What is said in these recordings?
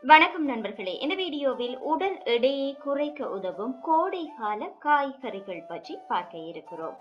வணக்கம் நண்பர்களே. இந்த வீடியோவில் உடல் எடையை குறைக்க உதவும் கோடை கால காய்கறிகள் பற்றி பார்க்க இருக்கிறோம்.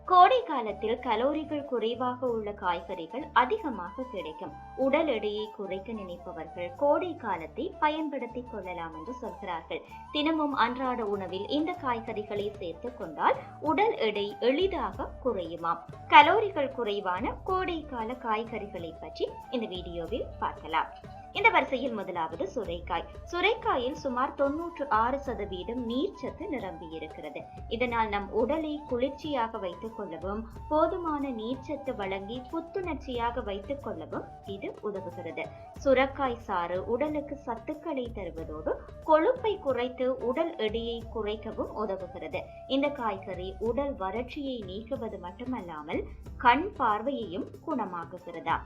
கோடை காலத்தில் கலோரிகள் குறைவாக உள்ள காய்கறிகள் அதிகமாக கிடைக்கும். உடல் எடையை குறைக்க நினைப்பவர்கள் கோடை காலத்தை பயன்படுத்திக் கொள்ளலாம் என்று சொல்கிறார்கள். தினமும் அன்றாட உணவில் இந்த காய்கறிகளை சேர்த்துக் கொண்டால் உடல் எடை எளிதாக குறையுமாம். கலோரிகள் குறைவான கோடை கால காய்கறிகளை பற்றி இந்த வீடியோவில் பார்க்கலாம். இந்த வரிசையில் முதலாவது சுரைக்காய். சுரைக்காயில் சுமார் 96% நீர்ச்சத்து நிரம்பி இருக்கிறது. இதனால் நம் உடலை குளிர்ச்சியாக வைத்துக் கொள்ளவும் போதுமான நீர்ச்சத்து வழங்கி புத்துணர்ச்சியாக வைத்துக் கொள்ளவும் இது உதவுகிறது. சுரைக்காய் சாறு உடலுக்கு சத்துக்களை தருவதோடு கொழுப்பை குறைத்து உடல் எடையை குறைக்கவும் உதவுகிறது. இந்த காய்கறி உடல் வறட்சியை நீக்குவது மட்டுமல்லாமல் கண் பார்வையையும் குணமாக்குகிறதா.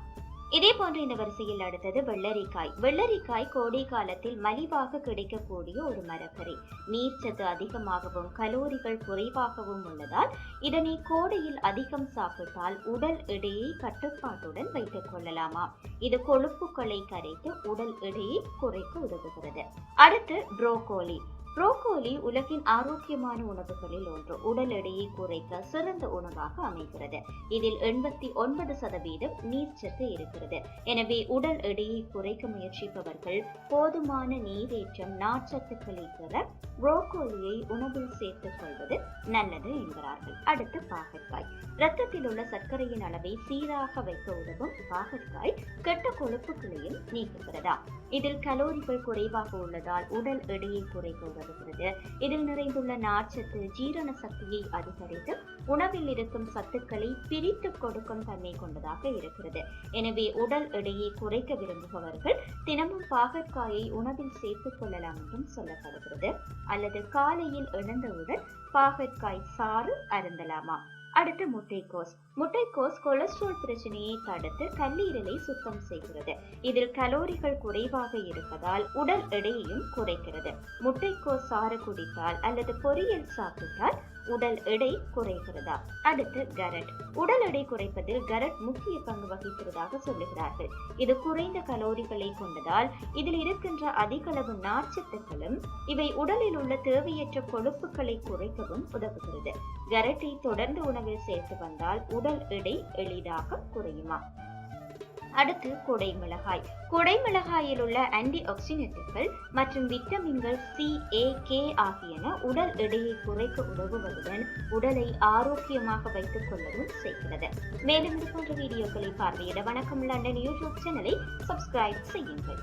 இதே போன்று இந்த வரிசையில் அடுத்தது வெள்ளரிக்காய். வெள்ளரிக்காய் கோடை காலத்தில் மலிவாக கிடைக்கக்கூடிய ஒரு மரக்கறி. நீர்ச்சத்து அதிகமாகவும் கலோரிகள் குறைவாகவும் உள்ளதால் இதனை கோடையில் அதிகம் சாப்பிட்டால் உடல் எடையை கட்டுப்பாட்டுடன் வைத்துக் கொள்ளலாமா. இது கொழுப்புகளை கரைத்து உடல் எடையை குறைக்க உதவுகிறது. அடுத்து புரோக்கோலி. புரோக்கோலி உலகின் ஆரோக்கியமான உணவுகளில் ஒன்று. உடல் எடையை குறைக்க சிறந்த உணவாக அமைகிறது. இதில் 89% நீர்ச்சத்து இருக்கிறது. எனவே உடல் எடையை குறைக்க முயற்சிப்பவர்கள் போதுமான நீரேற்றம் நார்ச்சத்துக்களை பெற புரோக்கோலியை உணவில் சேர்த்துக் கொள்வது நல்லது என்கிறார்கள். அடுத்து பாகற்காய். இரத்தத்தில் உள்ள சர்க்கரையின் அளவை சீராக வைக்க உதவும் பாகற்காய் கெட்ட கொழுப்புகளையும் நீக்குகிறதா. இதில் கலோரிகள் குறைவாக உள்ளதால் உடல் எடையை குறைக்க உதவுகிறது. இதில் நிறைந்துள்ள நார்ச்சத்து ஜீரண சக்தியை அதிகரித்து உணவில் இருக்கும் சத்துக்களை பிரித்து கொடுக்கும் தன்மை கொண்டதாக இருக்கிறது. எனவே உடல் எடையை குறைக்க விரும்புபவர்கள் தினமும் பாகற்காயை உணவில் சேர்த்துக் கொள்ளலாம் என்றும் சொல்லப்படுகிறது. அல்லது காலையில் எழுந்தவுடன் பாகற்காய் சாறு அருந்தலாமா. அடுத்து முட்டைக்கோஸ். முட்டைக்கோஸ் கொலஸ்ட்ரால் பிரச்சனையை தடுத்து கல்லீரலை சுத்தம் செய்கிறது. இதில் கலோரிகள் குறைவாக இருப்பதால் உடல் எடையையும் குறைக்கிறது. முட்டைக்கோஸ் சாறு குடித்தால் அல்லது பொரியல் சாப்பிட்டால் உடல் எடை குறைகிறதா. அடுத்து கரட். உடல் எடை குறைப்பதில் கரட் முக்கிய பங்கு வகிக்கிறதாக சொல்லுகிறார்கள். இது குறைந்த கலோரிகளை கொண்டதால் இதில் இருக்கின்ற அதிக அளவு நார்ச்சத்துக்களும் இவை உடலில் உள்ள தேவையற்ற கொழுப்புகளை குறைக்கவும் உதவுகிறது. கரட்டை தொடர்ந்து உணவில் சேர்த்து வந்தால் உடல் எடை எளிதாக குறையுமா. அடுத்து குடைமிளகாய். குடைமிளகாயில் உள்ள ஆன்டி ஆக்சிடென்ட்கள் மற்றும் விட்டமின்கள் C, A, K ஆகியன உடல் எடையை குறைக்க உதவுவதுடன் உடலை ஆரோக்கியமாக வைத்துக் கொள்ளவும் செய்கிறது. மேலும் இது போன்ற வீடியோக்களை பார்வையிட வணக்கம் லண்டன் யூடியூப் சேனலை சப்ஸ்கிரைப் செய்யுங்கள்.